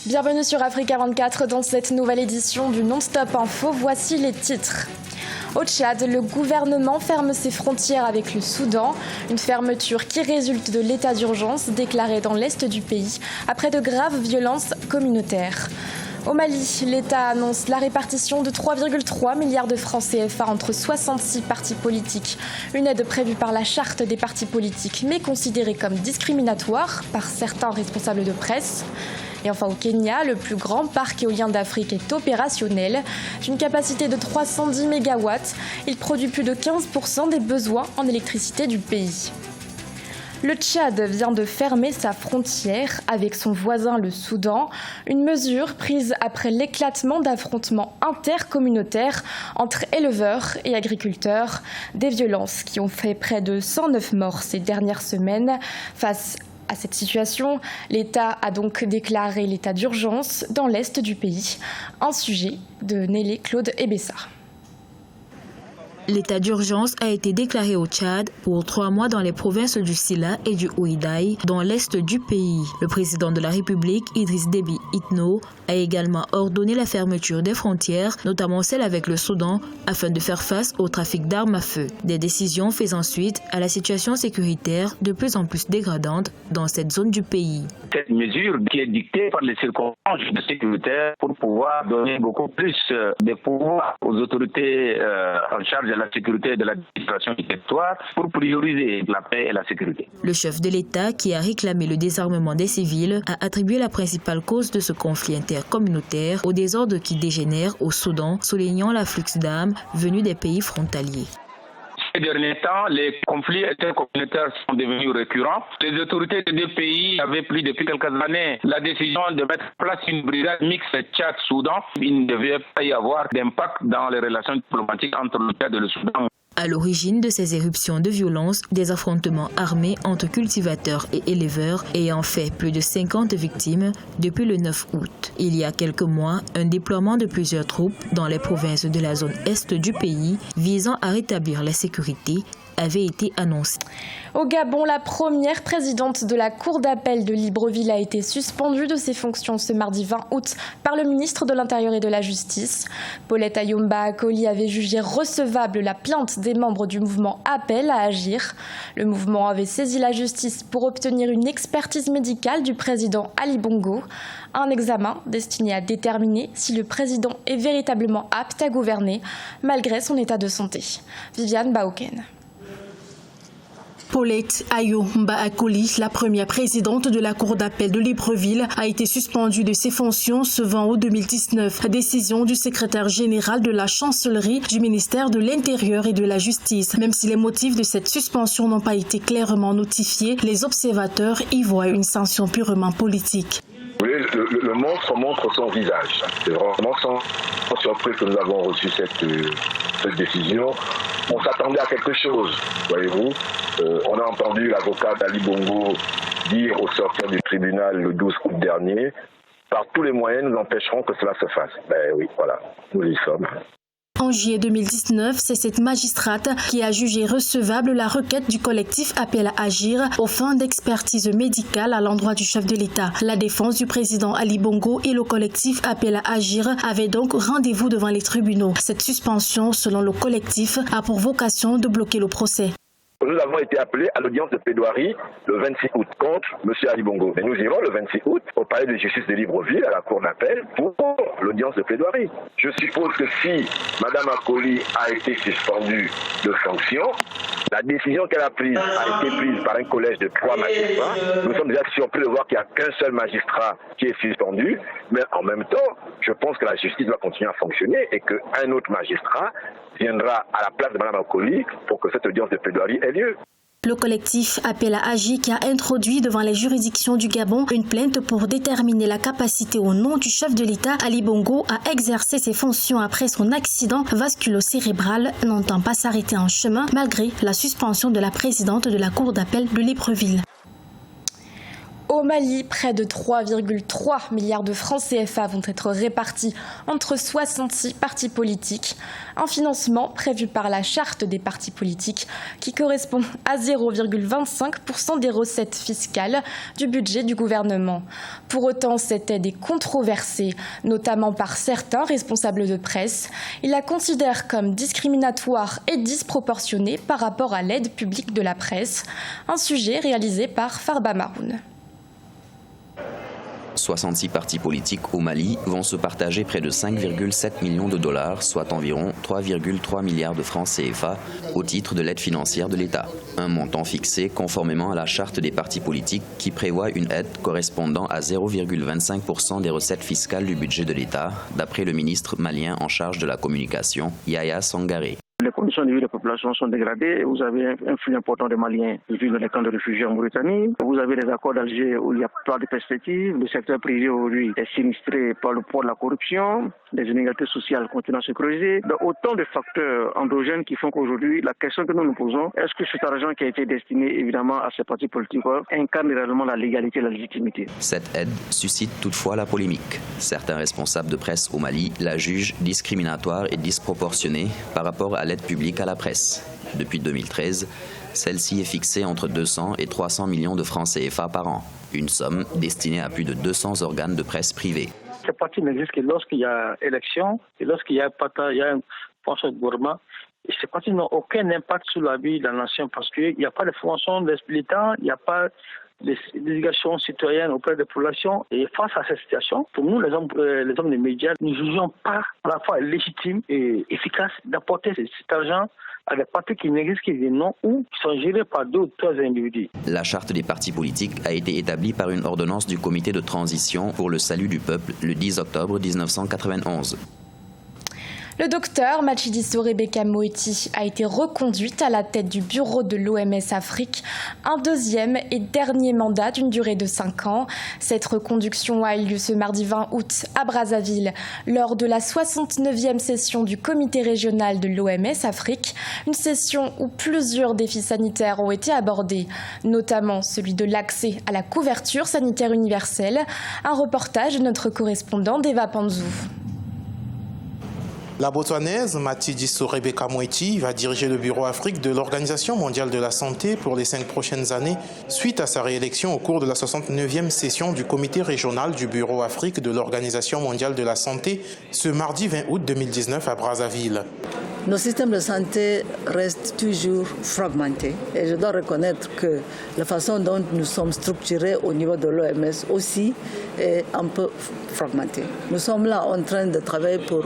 Bienvenue sur Africa 24 dans cette nouvelle édition du Non-Stop Info. Voici les titres. Au Tchad, le gouvernement ferme ses frontières avec le Soudan, une fermeture qui résulte de l'état d'urgence déclaré dans l'est du pays après de graves violences communautaires. Au Mali, l'État annonce la répartition de 3,3 milliards de francs CFA entre 66 partis politiques. Une aide prévue par la charte des partis politiques, mais considérée comme discriminatoire par certains responsables de presse. Et enfin au Kenya, le plus grand parc éolien d'Afrique est opérationnel. D'une capacité de 310 MW, il produit plus de 15% des besoins en électricité du pays. Le Tchad vient de fermer sa frontière avec son voisin le Soudan, une mesure prise après l'éclatement d'affrontements intercommunautaires entre éleveurs et agriculteurs, des violences qui ont fait près de 109 morts ces dernières semaines. Face à cette situation, l'État a donc déclaré l'état d'urgence dans l'est du pays, un sujet de Nélé Claude Ebessa. L'état d'urgence a été déclaré au Tchad pour 3 mois dans les provinces du Sila et du Ouidaï, dans l'est du pays. Le président de la République, Idriss Déby Itno, a également ordonné la fermeture des frontières, notamment celle avec le Soudan, afin de faire face au trafic d'armes à feu. Des décisions faisant suite à la situation sécuritaire de plus en plus dégradante dans cette zone du pays. Cette mesure qui est dictée par les circonstances sécuritaires pour pouvoir donner beaucoup plus de pouvoir aux autorités en charge de la sécurité et de l'administration du territoire pour prioriser la paix et la sécurité. Le chef de l'État, qui a réclamé le désarmement des civils, a attribué la principale cause de ce conflit intercommunautaire au désordre qui dégénère au Soudan, soulignant l'afflux d'armes venues des pays frontaliers. Ces derniers temps, les conflits intercommunautaires sont devenus récurrents. Les autorités des deux pays avaient pris depuis quelques années la décision de mettre en place une brigade mixte Tchad-Soudan. Il ne devait pas y avoir d'impact dans les relations diplomatiques entre le Tchad et le Soudan. À l'origine de ces éruptions de violence, des affrontements armés entre cultivateurs et éleveurs ayant fait plus de 50 victimes depuis le 9 août. Il y a quelques mois, un déploiement de plusieurs troupes dans les provinces de la zone est du pays visant à rétablir la sécurité avait été annoncé. Au Gabon, la première présidente de la Cour d'appel de Libreville a été suspendue de ses fonctions ce mardi 20 août par le ministre de l'Intérieur et de la Justice. Paulette Ayomba Akoli avait jugé recevable la plainte des membres du mouvement Appel à agir. Le mouvement avait saisi la justice pour obtenir une expertise médicale du président Ali Bongo, un examen destiné à déterminer si le président est véritablement apte à gouverner malgré son état de santé. Viviane Baoken. Paulette Ayomba Akoli, la première présidente de la Cour d'appel de Libreville, a été suspendue de ses fonctions ce 20 août 2019. Décision du secrétaire général de la chancellerie du ministère de l'Intérieur et de la Justice. Même si les motifs de cette suspension n'ont pas été clairement notifiés, les observateurs y voient une sanction purement politique. Le monstre montre son visage. C'est vraiment sans surprise que nous avons reçu cette décision. On s'attendait à quelque chose, voyez-vous. On a entendu l'avocat d'Ali Bongo dire au sortir du tribunal le 12 août dernier, par tous les moyens, nous empêcherons que cela se fasse. Ben oui, voilà, nous y sommes. En juillet 2019, c'est cette magistrate qui a jugé recevable la requête du collectif Appel à agir aux fins d'expertise médicale à l'endroit du chef de l'État. La défense du président Ali Bongo et le collectif Appel à agir avaient donc rendez-vous devant les tribunaux. Cette suspension, selon le collectif, a pour vocation de bloquer le procès. Nous avons été appelés à l'audience de plaidoirie le 26 août contre M. Ali Bongo. Et nous irons le 26 août au palais de justice de Libreville, à la cour d'appel, pour l'audience de plaidoirie. Je suppose que si Mme Akoli a été suspendue de fonction, la décision qu'elle a prise a été prise par un collège de 3 magistrats. Nous sommes déjà surpris de voir qu'il n'y a qu'un seul magistrat qui est suspendu. Mais en même temps, je pense que la justice doit continuer à fonctionner et qu'un autre magistrat viendra à la place de Mme Akoli pour que cette audience de plaidoirie ait lieu. Le collectif Appel à agir qui a introduit devant les juridictions du Gabon une plainte pour déterminer la capacité au nom du chef de l'État, Ali Bongo, à exercer ses fonctions après son accident vasculo-cérébral n'entend pas s'arrêter en chemin malgré la suspension de la présidente de la Cour d'appel de Libreville. Au Mali, près de 3,3 milliards de francs CFA vont être répartis entre 66 partis politiques. Un financement prévu par la charte des partis politiques qui correspond à 0,25% des recettes fiscales du budget du gouvernement. Pour autant, cette aide est controversée, notamment par certains responsables de presse. Ils la considèrent comme discriminatoire et disproportionnée par rapport à l'aide publique de la presse, un sujet réalisé par Farba Maroun. 66 partis politiques au Mali vont se partager près de 5,7 millions de dollars, soit environ 3,3 milliards de francs CFA, au titre de l'aide financière de l'État. Un montant fixé conformément à la charte des partis politiques qui prévoit une aide correspondant à 0,25% des recettes fiscales du budget de l'État, d'après le ministre malien en charge de la communication, Yaya Sangaré. Les conditions de vie des populations sont dégradées. Vous avez un flux important de Maliens qui vivent dans les camps de réfugiés en Mauritanie. Vous avez les accords d'Alger où il n'y a pas de perspective. Le secteur privé aujourd'hui est sinistré par le poids de la corruption. Les inégalités sociales continuent à se creuser. Donc, autant de facteurs endogènes qui font qu'aujourd'hui, la question que nous nous posons, est-ce que cet argent qui a été destiné évidemment à ces partis politiques incarne réellement la légalité et la légitimité? Cette aide suscite toutefois la polémique. Certains responsables de presse au Mali la jugent discriminatoire et disproportionnée par rapport à l'aide publique à la presse. Depuis 2013, celle-ci est fixée entre 200 et 300 millions de francs CFA par an, une somme destinée à plus de 200 organes de presse privés. Ces partis n'existent que lorsqu'il y a élection et lorsqu'il y a un poste de gouvernement. Et ces partis n'ont aucun impact sur la vie de la nation parce qu'il n'y a pas de formation des militants, il n'y a pas de délégations citoyennes auprès des populations. Et face à cette situation, pour nous, les hommes des médias, nous ne jugeons pas à la fois légitime et efficace d'apporter cet argent à des partis qui n'existent que des noms ou qui sont gérés par 2 ou 3 individus. La charte des partis politiques a été établie par une ordonnance du comité de transition pour le salut du peuple le 10 octobre 1991. Le docteur Matshidiso Rebecca Moeti a été reconduite à la tête du bureau de l'OMS Afrique, un deuxième et dernier mandat d'une durée de 5 ans. Cette reconduction a eu lieu ce mardi 20 août à Brazzaville, lors de la 69e session du comité régional de l'OMS Afrique, une session où plusieurs défis sanitaires ont été abordés, notamment celui de l'accès à la couverture sanitaire universelle. Un reportage de notre correspondant Deva Panzou. La Botswanaise Matshidiso Rebecca Moeti va diriger le bureau Afrique de l'Organisation mondiale de la santé pour les 5 prochaines années, suite à sa réélection au cours de la 69e session du comité régional du bureau Afrique de l'Organisation mondiale de la santé, ce mardi 20 août 2019 à Brazzaville. Nos systèmes de santé restent toujours fragmentés et je dois reconnaître que la façon dont nous sommes structurés au niveau de l'OMS aussi est un peu fragmentée. Nous sommes là en train de travailler pour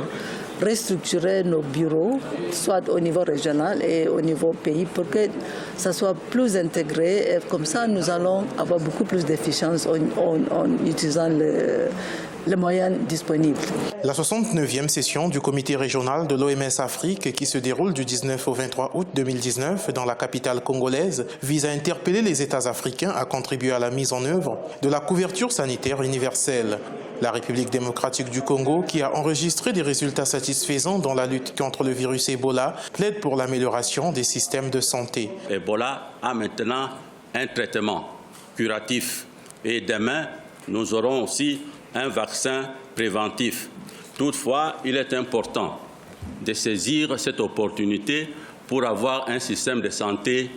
restructurer nos bureaux, soit au niveau régional et au niveau pays, pour que ça soit plus intégré. Et comme ça, nous allons avoir beaucoup plus d'efficience en utilisant les moyens disponibles. La 69e session du comité régional de l'OMS Afrique, qui se déroule du 19 au 23 août 2019 dans la capitale congolaise, vise à interpeller les États africains à contribuer à la mise en œuvre de la couverture sanitaire universelle. La République démocratique du Congo, qui a enregistré des résultats satisfaisants dans la lutte contre le virus Ebola, plaide pour l'amélioration des systèmes de santé. Ebola a maintenant un traitement curatif et demain, nous aurons aussi un vaccin préventif. Toutefois, il est important de saisir cette opportunité pour avoir un système de santé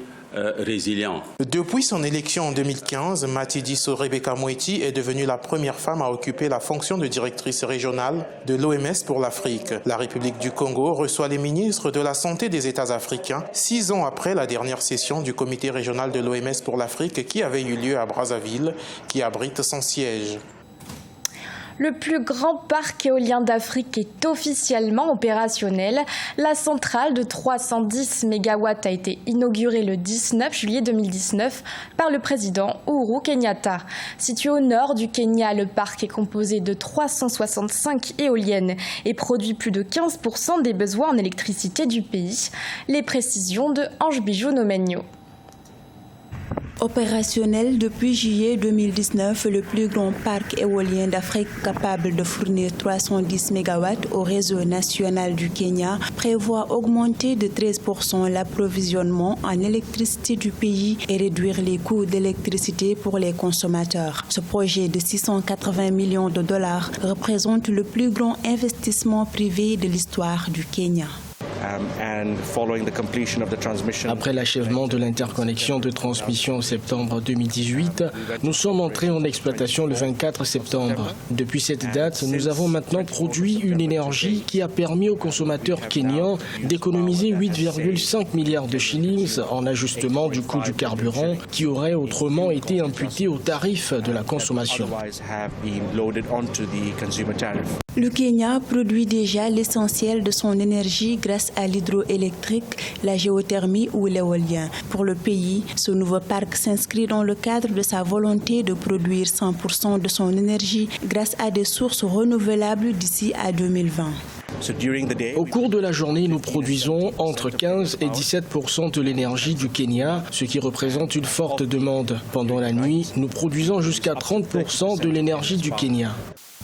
résilient. Depuis son élection en 2015, Matshidiso Rebecca Moeti est devenue la première femme à occuper la fonction de directrice régionale de l'OMS pour l'Afrique. La République du Congo reçoit les ministres de la Santé des États africains 6 ans après la dernière session du comité régional de l'OMS pour l'Afrique qui avait eu lieu à Brazzaville, qui abrite son siège. Le plus grand parc éolien d'Afrique est officiellement opérationnel. La centrale de 310 MW a été inaugurée le 19 juillet 2019 par le président Uhuru Kenyatta. Situé au nord du Kenya, le parc est composé de 365 éoliennes et produit plus de 15% des besoins en électricité du pays. Les précisions de Ange Bijou Nomenyo. Opérationnel depuis juillet 2019, le plus grand parc éolien d'Afrique capable de fournir 310 MW au réseau national du Kenya prévoit augmenter de 13% l'approvisionnement en électricité du pays et réduire les coûts d'électricité pour les consommateurs. Ce projet de 680 millions de dollars représente le plus grand investissement privé de l'histoire du Kenya. Après l'achèvement de l'interconnexion de transmission en septembre 2018, nous sommes entrés en exploitation le 24 septembre. Depuis cette date, nous avons maintenant produit une énergie qui a permis aux consommateurs kenyans d'économiser 8,5 milliards de shillings en ajustement du coût du carburant qui aurait autrement été imputé au tarif de la consommation. Le Kenya produit déjà l'essentiel de son énergie grâce à l'hydroélectrique, la géothermie ou l'éolien. Pour le pays, ce nouveau parc s'inscrit dans le cadre de sa volonté de produire 100% de son énergie grâce à des sources renouvelables d'ici à 2020. Au cours de la journée, nous produisons entre 15 et 17% de l'énergie du Kenya, ce qui représente une forte demande. Pendant la nuit, nous produisons jusqu'à 30% de l'énergie du Kenya.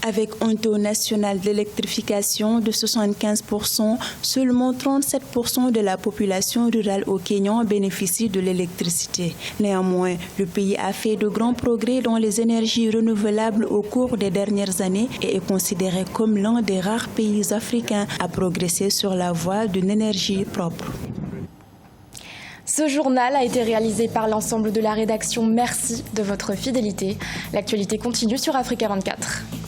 Avec un taux national d'électrification de 75%, seulement 37% de la population rurale au Kenya bénéficie de l'électricité. Néanmoins, le pays a fait de grands progrès dans les énergies renouvelables au cours des dernières années et est considéré comme l'un des rares pays africains à progresser sur la voie d'une énergie propre. Ce journal a été réalisé par l'ensemble de la rédaction. Merci de votre fidélité. L'actualité continue sur Africa 24.